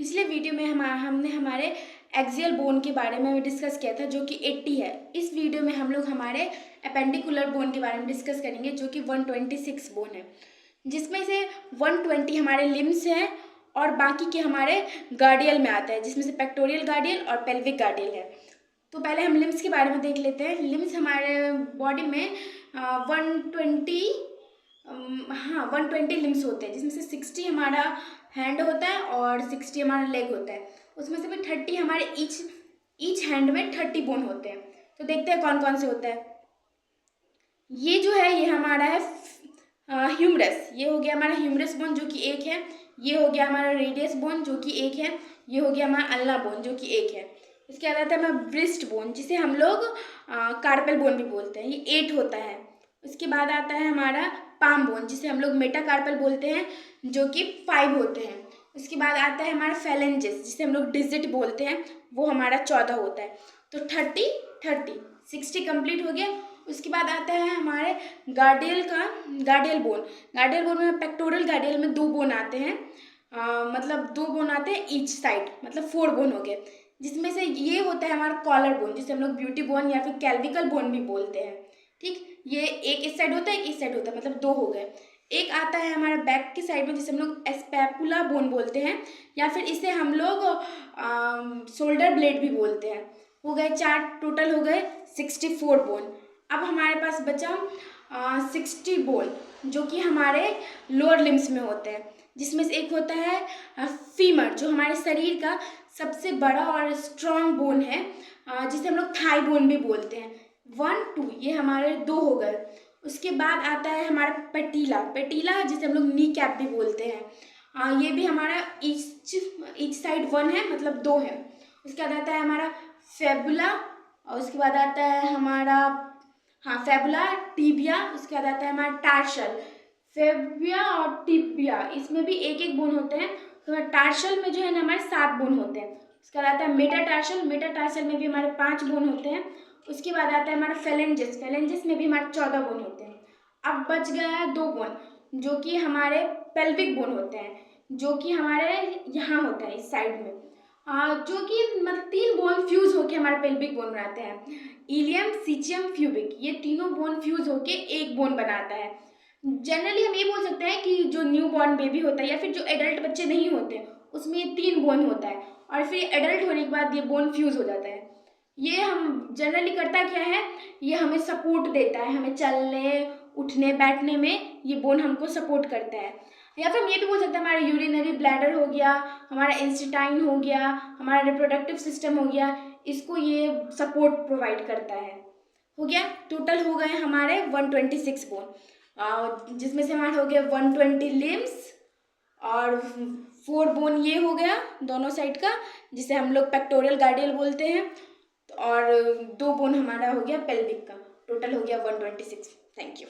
पिछले वीडियो में हमने हमारे एक्सियल बोन के बारे में डिस्कस किया था जो कि 80 है। इस वीडियो में हम लोग हमारे एपेंडिकुलर बोन के बारे में डिस्कस करेंगे जो कि 126 बोन है, जिसमें से 120 हमारे लिम्स हैं और बाकी के हमारे गार्डियल में आता है, जिसमें से पेक्टोरियल गार्डियल और पेल्विक गार्डियल है। तो पहले हम लिम्स के बारे में देख लेते हैं। लिम्स हमारे बॉडी में 120 लिम्स होते हैं, जिसमें से 60 हमारा हैंड होता है और 60 हमारा लेग होता है। उसमें से भी 30 हमारे ईच हैंड में 30 बोन होते हैं। तो देखते हैं कौन कौन से होते हैं। ये जो है ये हमारा है ह्यूमरस। ये हो गया हमारा ह्यूमरस बोन जो कि एक है। ये हो गया हमारा रेडियस बोन जो कि एक है। ये हो गया हमारा अल्ना बोन जो कि एक है। इसके बाद आता है हमारा ब्रिस्ट बोन, जिसे हम लोग कार्पल बोन भी बोलते हैं, ये 8 होता है। उसके बाद आता है हमारा पाम बोन, जिसे हम लोग मेटाकार्पल बोलते हैं, जो कि 5 होते हैं। उसके बाद आता है हमारा फेलेंजेस, जिसे हम लोग डिजिट बोलते हैं, वो हमारा 14 होता है। तो 30 60 कंप्लीट हो गया। उसके बाद आता है हमारे गार्डियल बोन में पेक्टोरल गार्डियल में 2 बोन आते हैं, मतलब 2 बोन आते हैं ईच साइड, मतलब 4 बोन हो गए। जिसमें से ये होता है हमारा कॉलर बोन, जिसे हम लोग ब्यूटी बोन या फिर कैल्विकल बोन भी बोलते हैं। ठीक, ये एक इस साइड होता है, एक इस साइड होता है, मतलब 2 हो गए। एक आता है हमारा बैक की साइड में, जिसे हम लोग स्पैपुला बोन बोलते हैं, या फिर इसे हम लोग शोल्डर ब्लेड भी बोलते हैं। हो गए 4, टोटल हो गए 64 बोन। अब हमारे पास बचा 60 बोन, जो कि हमारे लोअर लिम्स में होते हैं, जिसमें से एक होता है फीमर, जो हमारे शरीर का सबसे बड़ा और स्ट्रॉन्ग बोन है, जिसे हम लोग थाई बोन भी बोलते हैं। 1 2 ये हमारे 2 हो गए। उसके बाद आता है हमारा पेटीला, जिसे हम लोग नी कैप भी बोलते हैं। ये भी हमारा ईच साइड 1 है, मतलब 2 है। उसके बाद आता है हमारा फेबुला, और उसके बाद आता है हमारा फेबुला, टिबिया। उसके बाद आता है हमारा टार्सल। फेबिया और टिबिया, इसमें भी एक एक बोन होते हैं। तो टार्सल में जो है ना हमारे 7 बोन होते हैं। उसके बाद आता है मेटाटार्सल में भी हमारे 5 बोन होते हैं। उसके बाद आता है हमारा फेलेंजेस में भी हमारे 14 बोन होते हैं। अब बच गया है 2 बोन, जो कि हमारे पेल्विक बोन होते हैं, जो कि हमारे यहाँ होता है इस साइड में, जो कि मतलब 3 बोन फ्यूज होके हमारे पेल्विक बोन बनाते हैं। इलियम, सिचियम, फ्यूबिक, ये तीनों बोन फ्यूज होके एक बोन बनाता है। जनरली हम ये बोल सकते हैं कि जो न्यू बॉर्न बेबी होता है या फिर जो एडल्ट बच्चे नहीं होते, उसमें ये 3 बोन होता है, और फिर एडल्ट होने के बाद ये बोन फ्यूज हो जाता है। ये हम जनरली करता क्या है, ये हमें सपोर्ट देता है, हमें चलने उठने बैठने में ये बोन हमको सपोर्ट करता है। या फिर हम ये भी बोल सकते हैं हमारा यूरिनरी ब्लैडर हो गया, हमारा इंस्टेटाइन हो गया, हमारा रिप्रोडक्टिव सिस्टम हो गया, इसको ये सपोर्ट प्रोवाइड करता है। हो गया, टोटल हो गए हमारे 126 बोन, जिसमें से हमारे हो गया 120 लिम्स और 4 बोन ये हो गया दोनों साइड का, जिसे हम लोग पेक्टोरियल गार्डियल बोलते हैं, और 2 बोन हमारा हो गया पेल्विक का। टोटल हो गया 126। Thank you.